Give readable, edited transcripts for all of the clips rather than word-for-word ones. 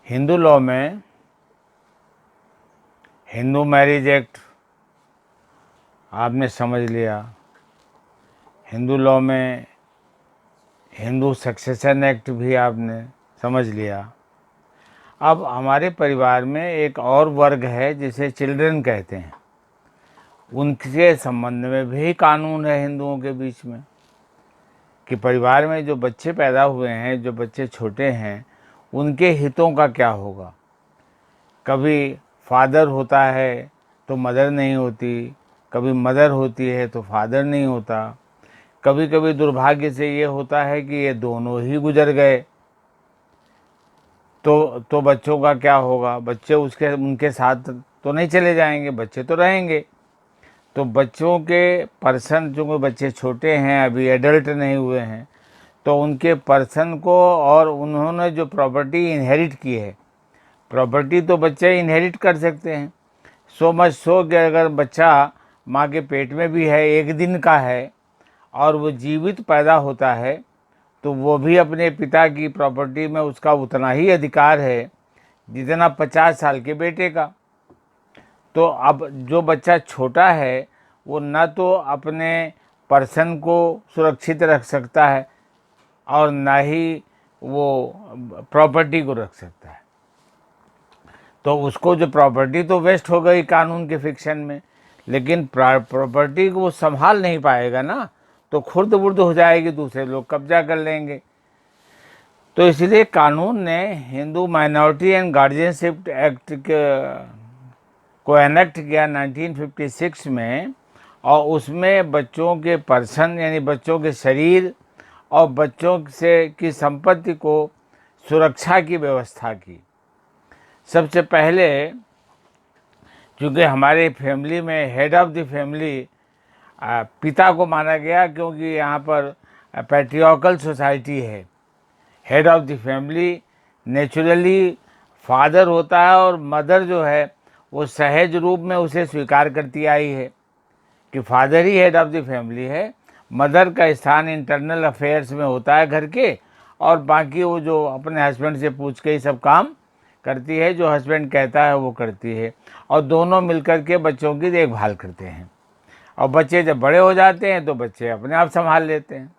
Hindu law में Hindu marriage act आपने समझ लिया, हिंदू लॉ में हिंदू सक्सेशन एक्ट भी आपने समझ लिया। अब हमारे परिवार में एक और वर्ग है जिसे चिल्ड्रन कहते हैं, उनके संबंध में भी कानून है हिंदुओं के बीच में कि परिवार में जो बच्चे पैदा हुए हैं, जो बच्चे छोटे हैं, उनके हितों का क्या होगा। कभी फादर होता है तो मदर नहीं होती, कभी मदर होती है तो फादर नहीं होता, कभी कभी दुर्भाग्य से ये होता है कि ये दोनों ही गुजर गए, तो बच्चों का क्या होगा। बच्चे उनके साथ तो नहीं चले जाएंगे, बच्चे तो रहेंगे। तो बच्चों के पर्सन, जो बच्चे छोटे हैं, अभी एडल्ट नहीं हुए हैं, तो उनके पर्सन को और उन्होंने जो प्रॉपर्टी इनहेरिट की है, प्रॉपर्टी तो बच्चे इनहेरिट कर सकते हैं। सो मच सो कि अगर बच्चा माँ के पेट में भी है, एक दिन का है और वो जीवित पैदा होता है, तो वो भी अपने पिता की प्रॉपर्टी में उसका उतना ही अधिकार है जितना 50 साल के बेटे का। तो अब जो बच्चा छोटा है वो न तो अपने पर्सन को सुरक्षित रख सकता है और ना ही वो प्रॉपर्टी को रख सकता है। तो उसको जो प्रॉपर्टी तो वेस्ट हो गई कानून के फिक्शन में, लेकिन प्रॉपर्टी को वो संभाल नहीं पाएगा ना, तो खुर्द बुर्द हो जाएगी, दूसरे लोग कब्जा कर लेंगे। तो इसलिए कानून ने Hindu minority and guardianship act को एनेक्ट किया 1956 में, और उसमें बच्चों के पर्सन यानी बच्चों के शरीर और बच्चों से की संपत्ति को सुरक्षा की व्यवस्था की। सबसे पहले, चूँकि हमारे फैमिली में हेड ऑफ द फैमिली पिता को माना गया, क्योंकि यहाँ पर पैट्रियार्कल सोसाइटी है। Head of the family naturally father होता है और मदर जो है वो सहज रूप में उसे स्वीकार करती आई है कि father he head of the family है। मदर का स्थान इंटरनल अफेयर्स में होता है घर के, और बाकी वो जो अपने हस्बैंड से पूछ के ही सब काम करती है, जो हस्बैंड कहता है वो करती है, और दोनों मिलकर के बच्चों की देखभाल करते हैं। और बच्चे जब बड़े हो जाते हैं तो बच्चे अपने आप संभाल लेते हैं।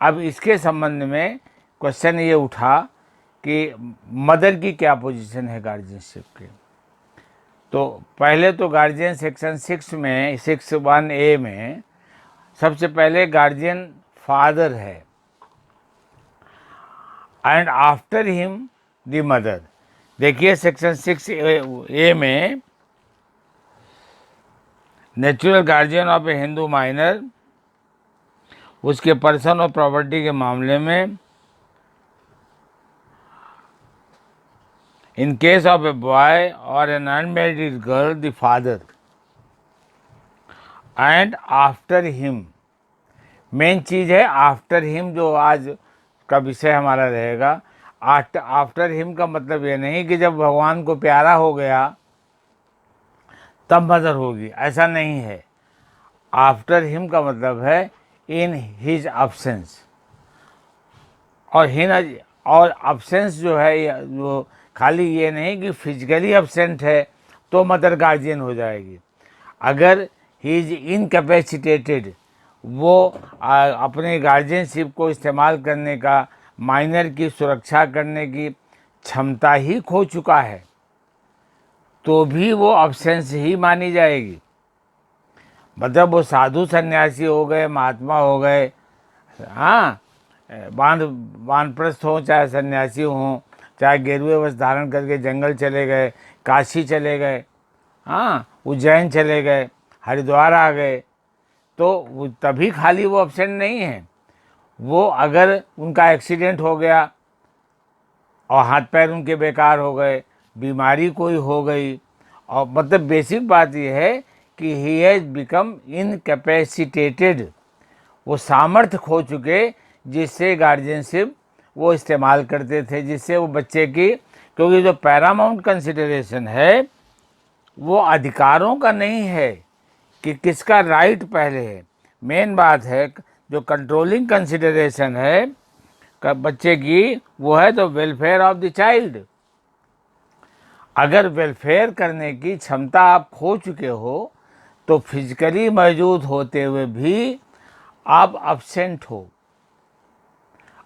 अब इसके संबंध में क्वेश्चन ये उठा कि मदर की क्या पोजीशन है गार्जियनशिप की। तो पहले तो गार्जियन सेक्शन 6 में 6(1)(a) में सबसे पहले गार्जियन फादर है, and after him the mother. देखिए सेक्शन 6(a) में natural guardian of a Hindu minor, उसके पर्सन और प्रॉपर्टी के मामले में, in case of a boy और an unmarried girl the father, and after him. Main चीज़ है आफ्टर हिम, जो आज का विषय हमारा रहेगा। आफ्टर हिम का मतलब ये नहीं कि जब भगवान को प्यारा हो गया तब मदर होगी, ऐसा नहीं है। आफ्टर हिम का मतलब है इन हिज अब्सेंस। और अब्सेंस जो है वो खाली ये नहीं कि फिजिकली अब्सेंट है तो मदर गार्जियन हो जाएगी। अगर ही इज इनकैपेसिटेटेड, वो अपने गार्जियनशिप को इस्तेमाल करने का, माइनर की सुरक्षा करने की क्षमता ही खो चुका है, तो भी वो अब्सेंस ही मानी जाएगी। मतलब वो साधु सन्यासी हो गए, महात्मा हो गए, हाँ, वानप्रस्थ हों चाहे सन्यासी हों, चाहे गेरुए वस्त्र धारण करके जंगल चले गए, काशी चले गए, हाँ, उज्जैन चले गए, हरिद्वार आ गए, तो तभी खाली वो अब्सेंट नहीं है। वो अगर उनका एक्सीडेंट हो गया और हाथ पैर उनके बेकार हो गए, बीमारी कोई हो गई, और मतलब बेसिक बात यह है कि ही हैज़ बिकम इनकैपेसिटेटेड, वो सामर्थ्य खो चुके जिससे गार्जियनशिप वो इस्तेमाल करते थे, जिससे वो बच्चे की, क्योंकि जो पैरामाउंट कंसिडरेशन है वो अधिकारों का नहीं है कि किसका राइट पहले है। मेन बात है जो कंट्रोलिंग कंसिडरेशन है बच्चे की, वो है तो वेलफेयर ऑफ द चाइल्ड। अगर वेलफेयर करने की क्षमता आप खो चुके हो तो फिजिकली मौजूद होते हुए भी आप अब्सेंट हो।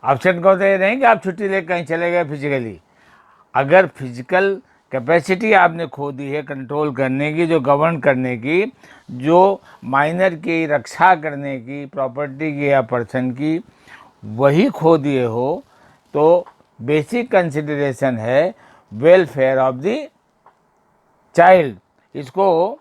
अब्सेंट का होता नहीं कि आप छुट्टी लेकर कहीं चले गए फिजिकली। अगर फिजिकल कैपेसिटी आपने खो दी है कंट्रोल करने की, जो गवर्न करने की, जो माइनर की रक्षा करने की, प्रॉपर्टी की या पर्सन की, वही खो दिए हो, तो बेसिक कंसिडरेशन है वेलफेयर ऑफ द चाइल्ड। इसको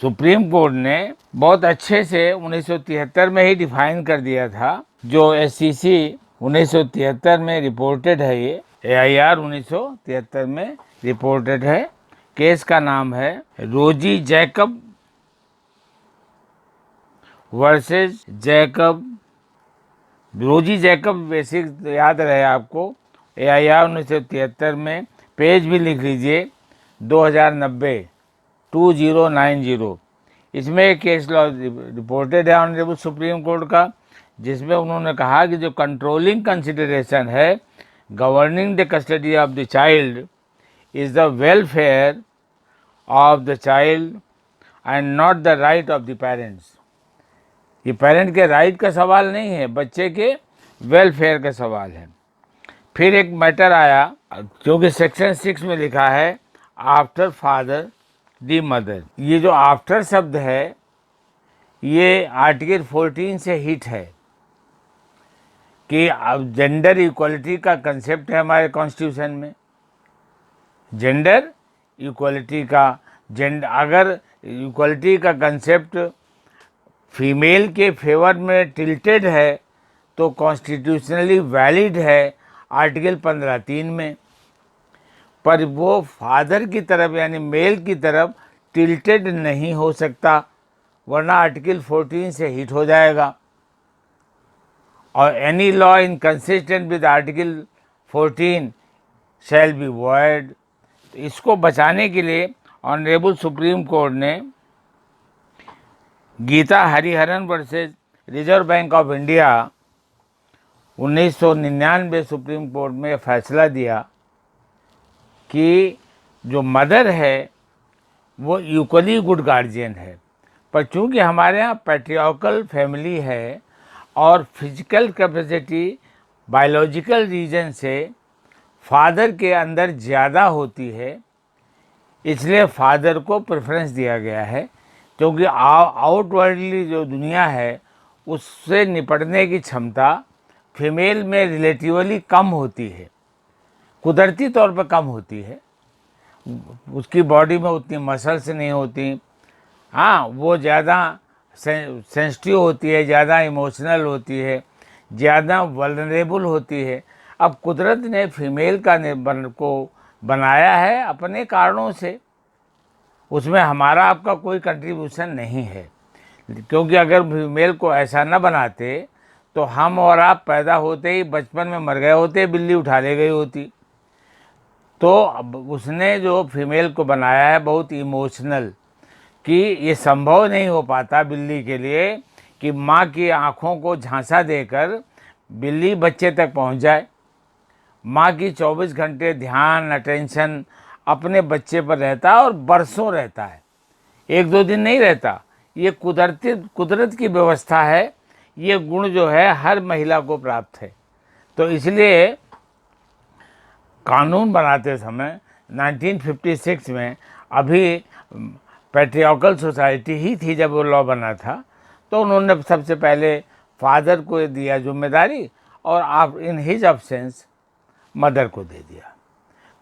सुप्रीम कोर्ट ने बहुत अच्छे से 1973 में ही डिफाइन कर दिया था। जो एससीसी 1973 में रिपोर्टेड है, ये एआईआर 1973 में रिपोर्टेड है। केस का नाम है रोजी जैकब वर्सेस जैकब। रोजी जैकब बेसिक याद रहे आपको, एआईआर 1973 में, पेज भी लिख लीजिए 2090। इसमें एक केस लॉ रिपोर्टेड है ऑनरेबल सुप्रीम कोर्ट का, जिसमें उन्होंने कहा कि जो कंट्रोलिंग कंसिडरेशन है governing the custody of the child is the welfare of the child and not the right of the parents. ये पेरेंट के राइट का सवाल नहीं है, बच्चे के वेलफेयर का सवाल है। फिर एक मैटर आया, क्योंकि सेक्शन 6 में लिखा है आफ्टर फादर दी मदर। ये जो आफ्टर शब्द है ये आर्टिकल 14 से हिट है कि अब जेंडर इक्वलिटी का कंसेप्ट है हमारे कॉन्स्टिट्यूशन में। जेंडर इक्वलिटी का अगर इक्वलिटी का कंसेप्ट फीमेल के फेवर में टिल्टेड है तो कॉन्स्टिट्यूशनली वैलिड है आर्टिकल 15(3) में, पर वो फादर की तरफ यानी मेल की तरफ टिल्टेड नहीं हो सकता, वरना आर्टिकल 14 से हिट हो जाएगा। और any law inconsistent with article 14 shall be void. इसको बचाने के लिए ऑनरेबल सुप्रीम कोर्ट ने Geeta Hariharan versus Reserve Bank of India 1999 Supreme Court में फैसला दिया कि जो मदर है वो इक्वली गुड गार्जियन है, पर चूंकि हमारे यहाँ पैट्रियार्कल फैमिली है और फिजिकल कैपेसिटी बायोलॉजिकल रीजन से फादर के अंदर ज़्यादा होती है, इसलिए फादर को प्रेफरेंस दिया गया है। क्योंकि आउटवर्डली जो दुनिया है उससे निपटने की क्षमता फीमेल में रिलेटिवली कम होती है, कुदरती तौर पर कम होती है। उसकी बॉडी में उतनी मसल्स नहीं होती, हाँ वो ज़्यादा सेंसिटिव होती है, ज़्यादा इमोशनल होती है, ज़्यादा वल्नरेबल होती है। अब कुदरत ने फीमेल को बनाया है अपने कारणों से, उसमें हमारा आपका कोई कंट्रीब्यूशन नहीं है। क्योंकि अगर फीमेल को ऐसा न बनाते तो हम और आप पैदा होते ही बचपन में मर गए होते, बिल्ली उठा ले गई होती। तो अब उसने जो फीमेल को बनाया है बहुत इमोशनल, कि ये संभव नहीं हो पाता बिल्ली के लिए कि माँ की आँखों को झांसा देकर बिल्ली बच्चे तक पहुँच जाए। माँ की 24 घंटे ध्यान अटेंशन अपने बच्चे पर रहता है और बरसों रहता है, 1-2 दिन नहीं रहता। ये कुदरत की व्यवस्था है, ये गुण जो है हर महिला को प्राप्त है। तो इसलिए कानून बनाते समय 1956 में, अभी पैट्रियार्कल सोसाइटी ही थी जब वो लॉ बना था, तो उन्होंने सबसे पहले फादर को दिया जिम्मेदारी और आप इन हिज अब्सेंस मदर को दे दिया।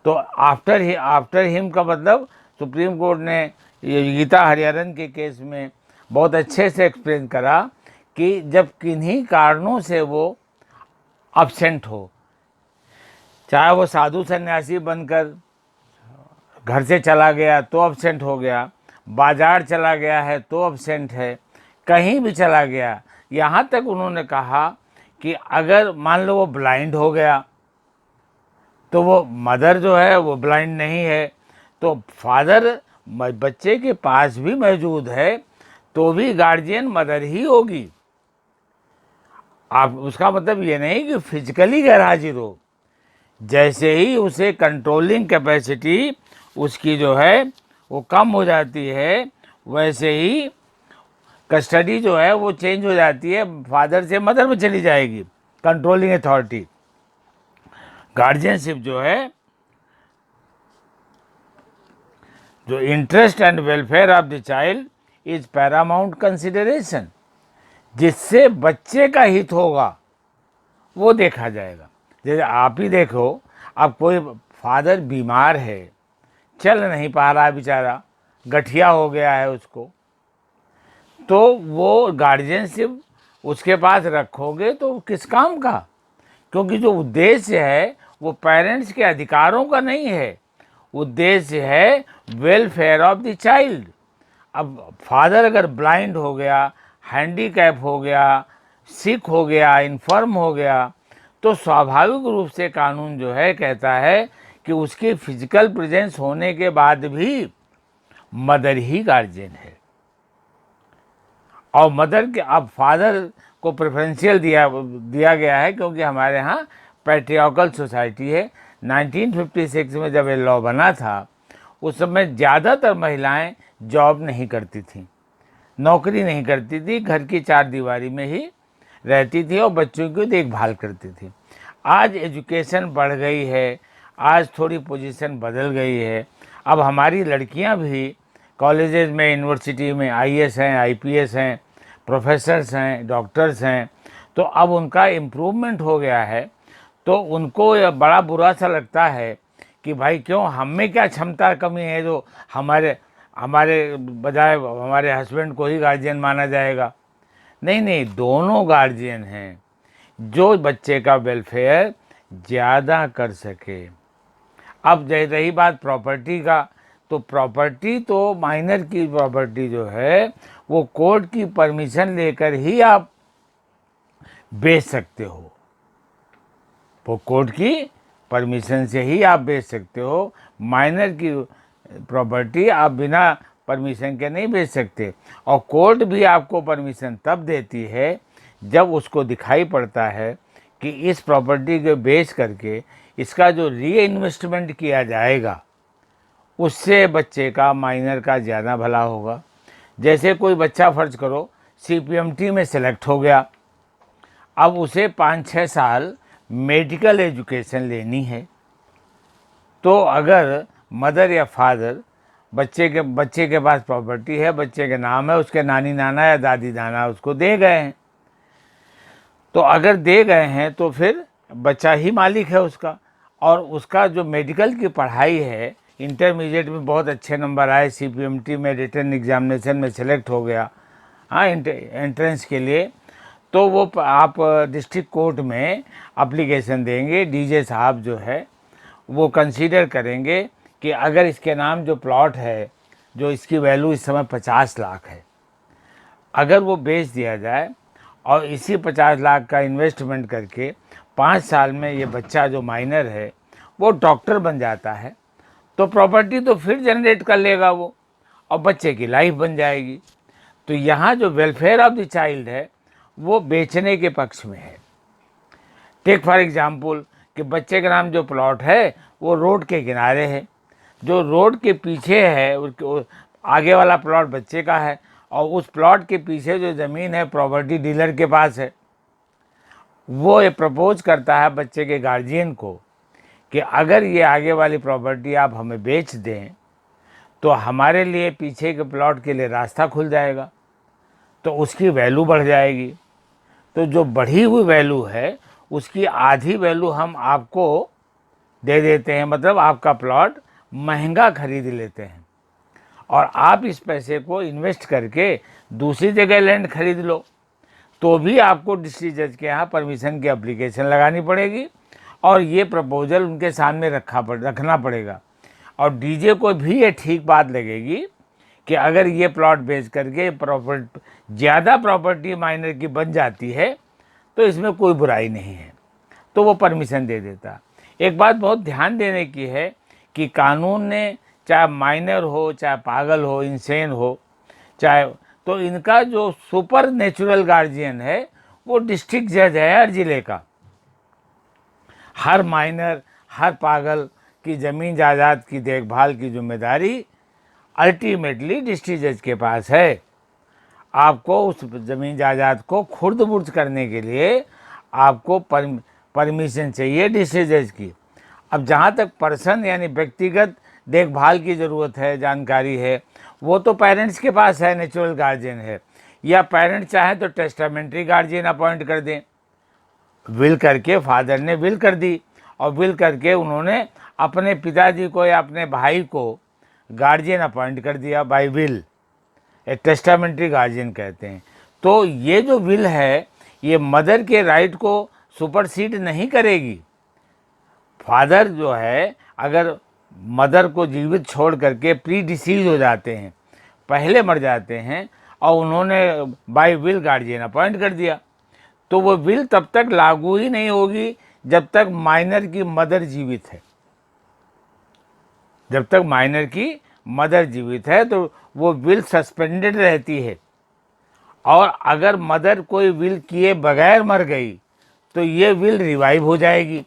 तो आफ्टर हिम का मतलब सुप्रीम कोर्ट ने ये गीता हरिहरन के केस में बहुत अच्छे से एक्सप्लेन करा कि जब किन्हीं कारणों से वो अब्सेंट हो, चाहे वो साधु सन्यासी बनकर घर से चला गया तो अब्सेंट हो गया, बाजार चला गया है तो अब्सेंट है, कहीं भी चला गया। यहाँ तक उन्होंने कहा कि अगर मान लो वो ब्लाइंड हो गया तो वो मदर जो है वो ब्लाइंड नहीं है, तो फादर बच्चे के पास भी मौजूद है तो भी गार्जियन मदर ही होगी। आप उसका मतलब ये नहीं कि फिजिकली गैर हाजिर हो, जैसे ही उसे कंट्रोलिंग कैपेसिटी उसकी जो है वो कम हो जाती है, वैसे ही कस्टडी जो है वो चेंज हो जाती है, फादर से मदर में चली जाएगी कंट्रोलिंग अथॉरिटी। गार्जियनशिप जो है, जो interest and welfare of the child is Paramount consideration, जिससे बच्चे का हित होगा वो देखा जाएगा। जैसे आप ही देखो, अब कोई फादर बीमार है, चल नहीं पा रहा बेचारा, गठिया हो गया है उसको, तो वो गार्जियनशिप उसके पास रखोगे तो किस काम का? क्योंकि जो उद्देश्य है वो पेरेंट्स के अधिकारों का नहीं है, उद्देश्य है वेलफेयर ऑफ द चाइल्ड। अब फादर अगर ब्लाइंड हो गया, हैंडीकैप हो गया, सिक हो गया, इन्फर्म हो गया, तो स्वाभाविक रूप से कानून जो है कहता है कि उसकी फिजिकल प्रेजेंस होने के बाद भी मदर ही गार्जियन है। और मदर के, अब फादर को प्रेफरेंशियल दिया गया है क्योंकि हमारे यहाँ पैट्रियार्कल सोसाइटी है। 1956 में जब ये लॉ बना था, उस समय ज़्यादातर महिलाएं जॉब नहीं करती थीं, नौकरी नहीं करती थी, घर की चार दीवारी में ही रहती थी और बच्चों की देखभाल करती थी। आज एजुकेशन बढ़ गई है, आज थोड़ी पोजीशन बदल गई है। अब हमारी लड़कियां भी कॉलेजेस में, यूनिवर्सिटी में आईएएस हैं, आईपीएस हैं, प्रोफेसर्स हैं, डॉक्टर्स हैं, तो अब उनका इम्प्रूवमेंट हो गया है। तो उनको यह बड़ा बुरा सा लगता है कि भाई क्यों, हम में क्या क्षमता कमी है जो हमारे हमारे बजाय हमारे हस्बैंड को ही गार्जियन माना जाएगा? नहीं नहीं, दोनों गार्जियन हैं, जो बच्चे का वेलफेयर ज़्यादा कर सके। अब रही बात प्रॉपर्टी का, तो प्रॉपर्टी तो माइनर की प्रॉपर्टी जो है वो कोर्ट की परमिशन लेकर ही आप बेच सकते हो, वो कोर्ट की परमिशन से ही आप बेच सकते हो। माइनर की प्रॉपर्टी आप बिना परमिशन के नहीं बेच सकते। और कोर्ट भी आपको परमिशन तब देती है जब उसको दिखाई पड़ता है कि इस प्रॉपर्टी को बेच करके इसका जो री इन्वेस्टमेंट किया जाएगा उससे बच्चे का, माइनर का ज़्यादा भला होगा। जैसे कोई बच्चा फर्ज करो सीपीएमटी में सेलेक्ट हो गया, अब उसे 5-6 साल मेडिकल एजुकेशन लेनी है, तो अगर मदर या फादर बच्चे के पास प्रॉपर्टी है, बच्चे के नाम है, उसके नानी नाना या दादी नाना उसको दे गए हैं, तो अगर दे गए हैं तो फिर बच्चा ही मालिक है उसका। और उसका जो मेडिकल की पढ़ाई है, इंटरमीडिएट में बहुत अच्छे नंबर आए, सीपीएमटी में रिटन एग्जामिनेशन में सेलेक्ट हो गया, हाँ, एंट्रेंस के लिए, तो वो आप डिस्ट्रिक्ट कोर्ट में अप्लीकेशन देंगे। डीजे साहब जो है वो कंसीडर करेंगे कि अगर इसके नाम जो प्लॉट है, जो इसकी वैल्यू इस समय 50 लाख है, अगर वो बेच दिया जाए और इसी 50 लाख का इन्वेस्टमेंट करके 5 साल में ये बच्चा जो माइनर है वो डॉक्टर बन जाता है, तो प्रॉपर्टी तो फिर जनरेट कर लेगा वो, और बच्चे की लाइफ बन जाएगी। तो यहाँ जो वेलफेयर ऑफ द चाइल्ड है वो बेचने के पक्ष में है। टेक फॉर एग्जाम्पल कि बच्चे के नाम जो प्लॉट है वो रोड के किनारे है, जो रोड के पीछे है आगे वाला प्लॉट बच्चे का है, और उस प्लॉट के पीछे जो ज़मीन है प्रॉपर्टी डीलर के पास है। वो ये प्रपोज करता है बच्चे के गार्जियन को कि अगर ये आगे वाली प्रॉपर्टी आप हमें बेच दें तो हमारे लिए पीछे के प्लॉट के लिए रास्ता खुल जाएगा, तो उसकी वैल्यू बढ़ जाएगी। तो जो बढ़ी हुई वैल्यू है उसकी आधी वैल्यू हम आपको दे देते हैं, मतलब आपका प्लॉट महंगा खरीद लेते हैं, और आप इस पैसे को इन्वेस्ट करके दूसरी जगह लैंड खरीद लो, तो भी आपको डिस्ट्रिक्ट जज के यहाँ परमिशन की एप्लीकेशन लगानी पड़ेगी और ये प्रपोजल उनके सामने रखना पड़ेगा। और डीजे को भी ये ठीक बात लगेगी कि अगर ये प्लॉट बेच करके ज़्यादा प्रॉपर्टी माइनर की बन जाती है तो इसमें कोई बुराई नहीं है, तो वो परमिशन दे देता। एक बात बहुत ध्यान देने की है कि कानून ने, चाहे माइनर हो, चाहे पागल हो, इंसेन हो, चाहे, तो इनका जो सुपर नेचुरल गार्जियन है वो डिस्ट्रिक्ट जज है हर जिले का। हर माइनर, हर पागल की ज़मीन जायदाद की देखभाल की जिम्मेदारी अल्टीमेटली डिस्ट्रिक्ट जज के पास है। आपको उस ज़मीन जायदाद को खुर्द बुर्द करने के लिए आपको परमिशन चाहिए डिस्ट्रिक्ट जज की। अब जहाँ तक पर्सन यानी व्यक्तिगत देखभाल की ज़रूरत है, जानकारी है, वो तो पेरेंट्स के पास है, नेचुरल गार्जियन है, या पेरेंट्स चाहें तो टेस्टामेंट्री गार्जियन अपॉइंट कर दें। विल करके फादर ने विल कर दी और विल करके उन्होंने अपने पिताजी को या अपने भाई को गार्जियन अपॉइंट कर दिया बाय विल, एक टेस्टामेंट्री गार्जियन कहते हैं। तो ये जो विल है ये मदर के राइट को सुपरसीड नहीं करेगी। फादर जो है अगर मदर को जीवित छोड़ करके प्री डिसीज हो जाते हैं, पहले मर जाते हैं, और उन्होंने बाय विल गार्जियन अपॉइंट कर दिया, तो वो विल तब तक लागू ही नहीं होगी जब तक माइनर की मदर जीवित है। जब तक माइनर की मदर जीवित है तो वो विल सस्पेंडेड रहती है। और अगर मदर कोई विल किए बगैर मर गई तो ये विल रिवाइव हो जाएगी।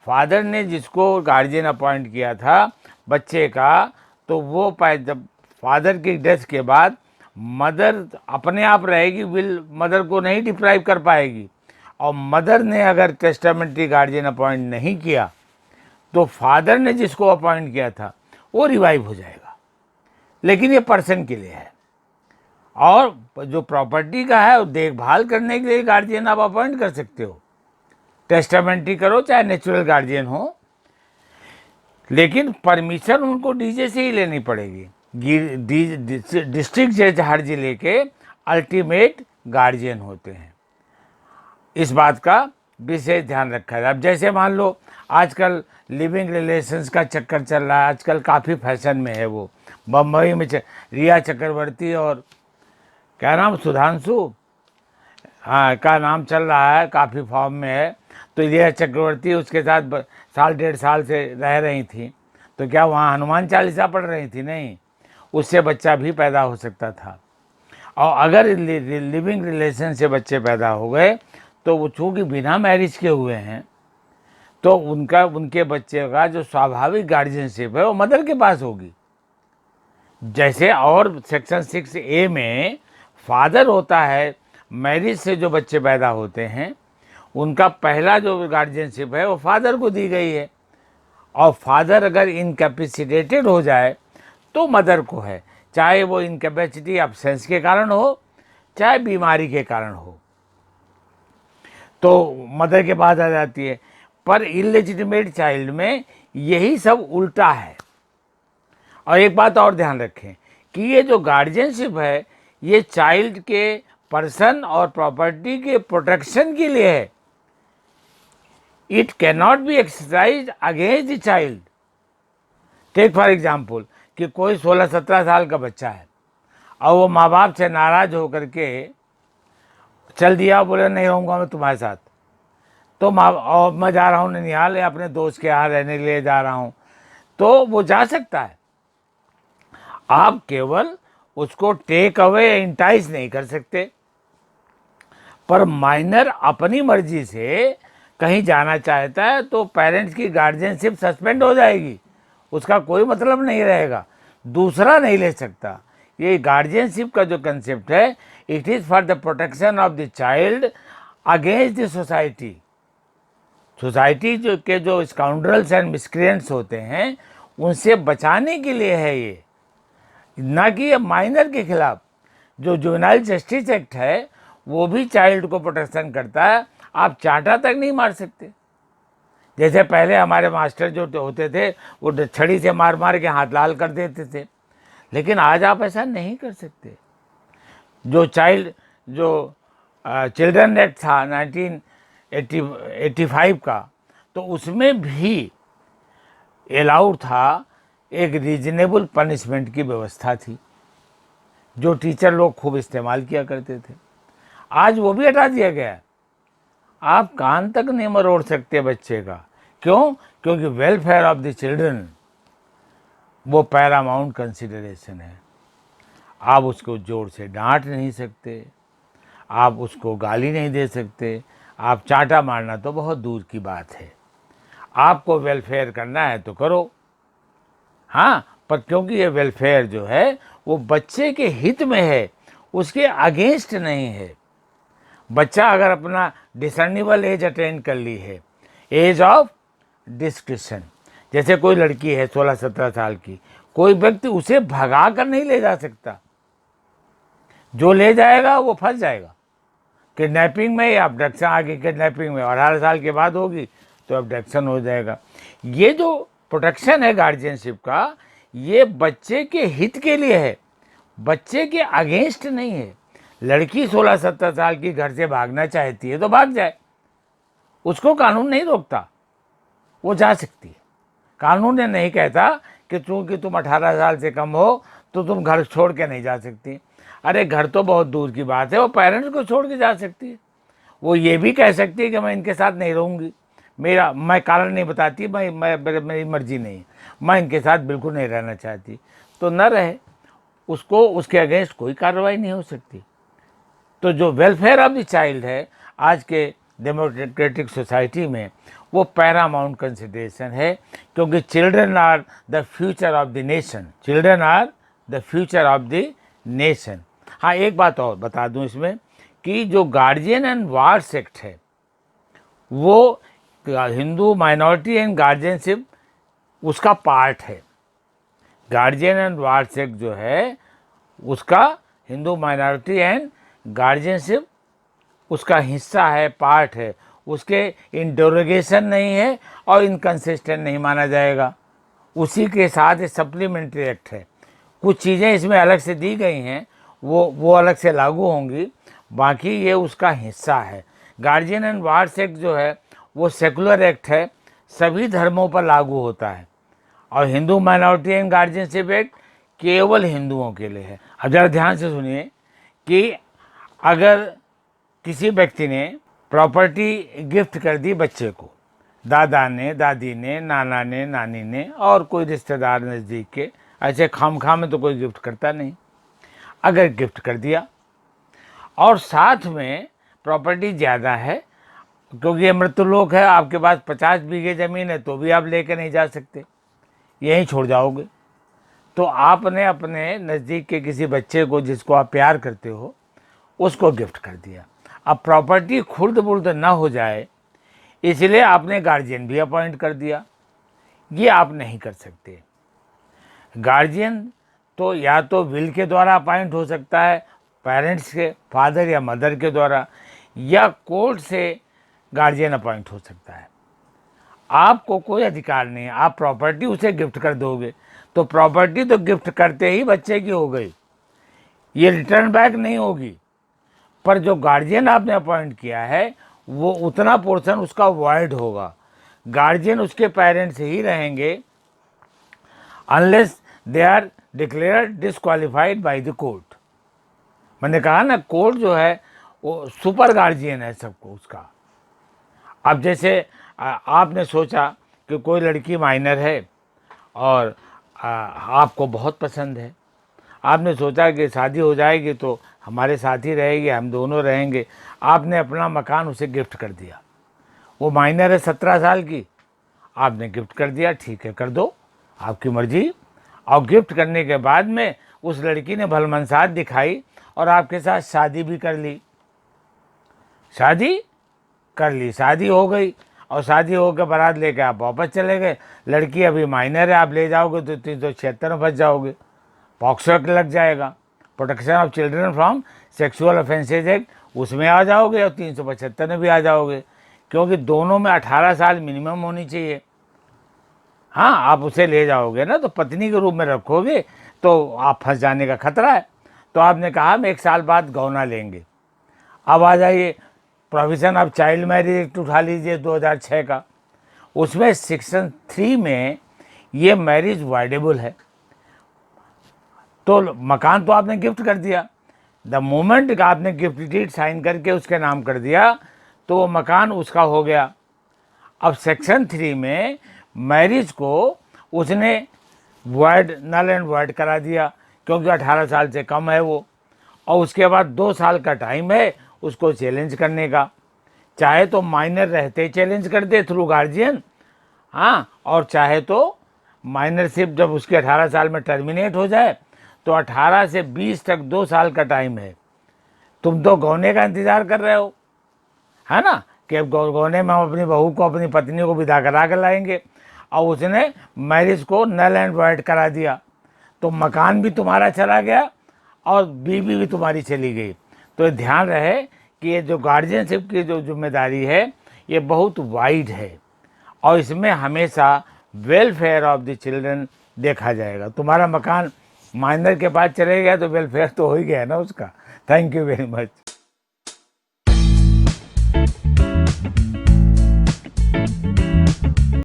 फादर ने जिसको गार्जियन अपॉइंट किया था बच्चे का, तो वो जब फादर की डेथ के बाद मदर अपने आप रहेगी, विल मदर को नहीं डिप्राइव कर पाएगी। और मदर ने अगर टेस्टामेंट्री गार्जियन अपॉइंट नहीं किया तो फादर ने जिसको अपॉइंट किया था वो रिवाइव हो जाएगा। लेकिन ये पर्सन के लिए है, और जो प्रॉपर्टी का है वो देखभाल करने के लिए गार्जियन आप अपॉइंट कर सकते हो, टेस्टामेंट्री करो चाहे नेचुरल गार्जियन हो, लेकिन परमिशन उनको डीजे से ही लेनी पड़ेगी। डिस्ट्रिक्ट जज हर जिले के अल्टीमेट गार्जियन होते हैं, इस बात का विशेष ध्यान रखा जाए। अब जैसे मान लो आजकल लिविंग रिलेशंस का चक्कर चल रहा है, आजकल काफ़ी फैशन में है, वो बम्बई में रिया चक्रवर्ती और क्या नाम सुधांशु, हाँ का नाम चल रहा है, काफ़ी फॉर्म में है। तो रिया चक्रवर्ती उसके साथ साल डेढ़ साल से रह रही थी, तो क्या वहाँ हनुमान चालीसा पढ़ रही थी? नहीं, उससे बच्चा भी पैदा हो सकता था। और अगर लिविंग रिलेशन से बच्चे पैदा हो गए तो वो चूँकि बिना मैरिज के हुए हैं, तो उनके बच्चे का जो स्वाभाविक गार्जियनशिप है वो मदर के पास होगी। जैसे और सेक्शन 6A में फादर होता है, मैरिज से जो बच्चे पैदा होते हैं उनका पहला जो गार्जियनशिप है वो फादर को दी गई है, और फादर अगर इनकैपेसिटेटेड हो जाए तो मदर को है, चाहे वो इनकैपेसिटी एब्सेंस के कारण हो चाहे बीमारी के कारण हो, तो मदर के पास आ जाती है। पर इलेजिटिमेट चाइल्ड में यही सब उल्टा है। और एक बात और ध्यान रखें कि ये जो गार्जियनशिप है ये चाइल्ड के पर्सन और प्रॉपर्टी के प्रोटेक्शन के लिए है। It can not be exercise against the child. Take for example कि कोई 16-17 साल का बच्चा है और वो माँ बाप से नाराज होकर के चल दिया, बोले नहीं रहूँगा मैं तुम्हारे साथ, तो और मैं जा रहा हूँ ननिहाल या अपने दोस्त के यहाँ रहने के लिए जा रहा हूँ, तो वो जा सकता है। आप केवल उसको टेक अवे इंटाइज नहीं कर सकते। पर माइनर अपनी मर्जी से कहीं जाना चाहता है तो पेरेंट्स की गार्जियनशिप सस्पेंड हो जाएगी, उसका कोई मतलब नहीं रहेगा, दूसरा नहीं ले सकता। ये गार्जियनशिप का जो कंसेप्ट है, it is for the protection of the child against the society. Society जो स्काउंड्रल्स एंड मिसक्रिएंट्स होते हैं उनसे बचाने के लिए है ये, ना कि ये माइनर के खिलाफ। जो जुवेनाइल जस्टिस एक्ट है वो भी चाइल्ड को प्रोटेक्शन करता है, आप चांटा तक नहीं मार सकते। जैसे पहले हमारे मास्टर जो होते थे वो छड़ी से मार मार के हाथ लाल कर देते थे, लेकिन आज आप ऐसा नहीं कर सकते। जो चिल्ड्रन एक्ट था 1985 का, तो उसमें भी अलाउड था, एक रीजनेबल पनिशमेंट की व्यवस्था थी जो टीचर लोग खूब इस्तेमाल किया करते थे। आज वो भी हटा दिया गया। आप कान तक नहीं मरोड़ सकते बच्चे का। क्यों? क्योंकि वेलफेयर ऑफ द चिल्ड्रन वो पैरामाउंट कंसिडरेशन है। आप उसको जोर से डांट नहीं सकते, आप उसको गाली नहीं दे सकते, आप चांटा मारना तो बहुत दूर की बात है। आपको वेलफेयर करना है तो करो, हाँ, पर क्योंकि ये वेलफेयर जो है वो बच्चे के हित में है, उसके अगेंस्ट नहीं है। बच्चा अगर अपना डिसर्निबल एज अटेन कर ली है, एज ऑफ डिस्क्रिशन, जैसे कोई लड़की है 16-17 साल की, कोई व्यक्ति उसे भगा कर नहीं ले जा सकता। जो ले जाएगा वो फंस जाएगा किडनैपिंग में या अबडक्शन, आगे किडनैपिंग में 18 साल के बाद होगी तो अबडक्शन हो जाएगा। ये जो प्रोटेक्शन है गार्जियनशिप का, ये बच्चे के हित के लिए है, बच्चे के अगेंस्ट नहीं है। लड़की 16-17 साल की घर से भागना चाहती है तो भाग जाए, उसको कानून नहीं रोकता, वो जा सकती है। कानून ने नहीं कहता कि चूंकि तुम 18 साल से कम हो तो तुम घर छोड़ के नहीं जा सकती। अरे घर तो बहुत दूर की बात है, वो पेरेंट्स को छोड़ के जा सकती है। वो ये भी कह सकती है कि मैं इनके साथ नहीं रहूँगी, मैं कारण नहीं बताती, मेरी मर्जी नहीं है, मैं इनके साथ बिल्कुल नहीं रहना चाहती, तो न रहे, उसको उसके अगेंस्ट कोई कार्रवाई नहीं हो सकती। तो जो वेलफेयर ऑफ द चाइल्ड है आज के डेमोक्रेटिक सोसाइटी में, वो पैरामाउंट कंसिडरेशन है, क्योंकि children are the future of the nation, children are the future of the nation. हाँ, एक बात और बता दूं इसमें कि जो गार्जियन एंड वार्ड्स एक्ट है वो हिंदू माइनॉरिटी एंड गार्जियनशिप उसका पार्ट है। गार्जियन एंड वार्ड्स एक्ट जो है उसका हिंदू माइनॉरिटी एंड गार्जियनशिप उसका हिस्सा है, पार्ट है, उसके इन डेरोगेशन नहीं है और इनकंसिस्टेंट नहीं माना जाएगा। उसी के साथ ये सप्लीमेंट्री एक्ट है, कुछ चीज़ें इसमें अलग से दी गई हैं, वो अलग से लागू होंगी, बाकी ये उसका हिस्सा है। गार्जियन एंड वार्ड्स एक्ट जो है वो सेकुलर एक्ट है, सभी धर्मों पर लागू होता है, और Hindu minority and guardianship act केवल हिंदुओं के लिए है। अब जरा ध्यान से सुनिए कि अगर किसी व्यक्ति ने प्रॉपर्टी गिफ्ट कर दी बच्चे को, दादा ने, दादी ने, नाना ने, नानी ने और कोई रिश्तेदार नज़दीक के, ऐसे खामखा में तो कोई गिफ्ट करता नहीं, अगर गिफ्ट कर दिया और साथ में प्रॉपर्टी ज़्यादा है, क्योंकि ये मृत्युलोक है, आपके पास 50 बीघे ज़मीन है तो भी आप लेके नहीं जा सकते, यहीं छोड़ जाओगे, तो आपने अपने नज़दीक के किसी बच्चे को जिसको आप प्यार करते हो उसको गिफ्ट कर दिया। अब प्रॉपर्टी खुर्द बुर्द ना हो जाए इसलिए आपने गार्जियन भी अपॉइंट कर दिया, ये आप नहीं कर सकते। गार्जियन तो या तो विल के द्वारा अपॉइंट हो सकता है, पेरेंट्स के, फादर या मदर के द्वारा, या कोर्ट से गार्जियन अपॉइंट हो सकता है। आपको कोई अधिकार नहीं है, आप प्रॉपर्टी उसे गिफ्ट कर दोगे तो प्रॉपर्टी तो गिफ्ट करते ही बच्चे की हो गई, ये रिटर्न बैक नहीं होगी। पर जो गार्जियन आपने अपॉइंट किया है वो उतना पोर्शन उसका वॉइड होगा, गार्जियन उसके पेरेंट्स ही रहेंगे unless they are declared disqualified by the court. मैंने कहा ना, कोर्ट जो है वो सुपर गार्जियन है सबको उसका। अब जैसे आपने सोचा कि कोई लड़की माइनर है और आपको बहुत पसंद है, आपने सोचा कि शादी हो जाएगी तो हमारे साथ ही रहेगी, हम दोनों रहेंगे, आपने अपना मकान उसे गिफ्ट कर दिया। वो माइनर है 17 साल की, आपने गिफ्ट कर दिया, ठीक है कर दो, आपकी मर्जी। और गिफ्ट करने के बाद में उस लड़की ने भलमनसाहत दिखाई और आपके साथ शादी भी कर ली, शादी हो गई, और शादी होकर बारात लेके आप वापस चले गए। लड़की अभी माइनर है, आप ले जाओगे तो 376 में फंस जाओगे, पॉक्सो एक्ट लग जाएगा, protection of children from sexual offences act, उसमें आ जाओगे और 375 में भी आ जाओगे, क्योंकि दोनों में 18 साल मिनिमम होनी चाहिए। हाँ, आप उसे ले जाओगे ना तो पत्नी के रूप में रखोगे तो आप फंस जाने का खतरा है। तो आपने कहा हम 1 साल बाद गौना लेंगे। अब आ जाइए, provision of child marriage act उठा लीजिए 2006 का, उसमें सेक्शन 3 में ये मैरिज वाइडेबल है। तो मकान तो आपने गिफ्ट कर दिया, द मोमेंट का आपने गिफ्ट डीड साइन करके उसके नाम कर दिया तो वो मकान उसका हो गया। अब सेक्शन 3 में मैरिज को उसने वॉइड, नल एंड वॉइड करा दिया, क्योंकि 18 साल से कम है वो, और उसके बाद 2 साल का टाइम है उसको चैलेंज करने का, चाहे तो माइनर रहते चैलेंज कर दे थ्रू गार्जियन, हाँ, और चाहे तो माइनरशिप जब उसके 18 साल में टर्मिनेट हो जाए तो 18 से 20 तक 2 साल का टाइम है। तुम तो गौने का इंतज़ार कर रहे हो, है ना, कि अब गौने में हम अपनी बहू को, अपनी पत्नी को विदा करा कर लाएंगे, और उसने मैरिज को नल एंड वॉइड करा दिया, तो मकान भी तुम्हारा चला गया और बीवी भी तुम्हारी चली गई। तो ये ध्यान रहे कि ये जो गार्जियनशिप की जो जिम्मेदारी है ये बहुत वाइड है, और इसमें हमेशा वेलफेयर ऑफ द चिल्ड्रन देखा जाएगा। तुम्हारा मकान माइनर के पास चले गया तो वेलफेयर तो हो ही गया ना उसका। Thank you very much.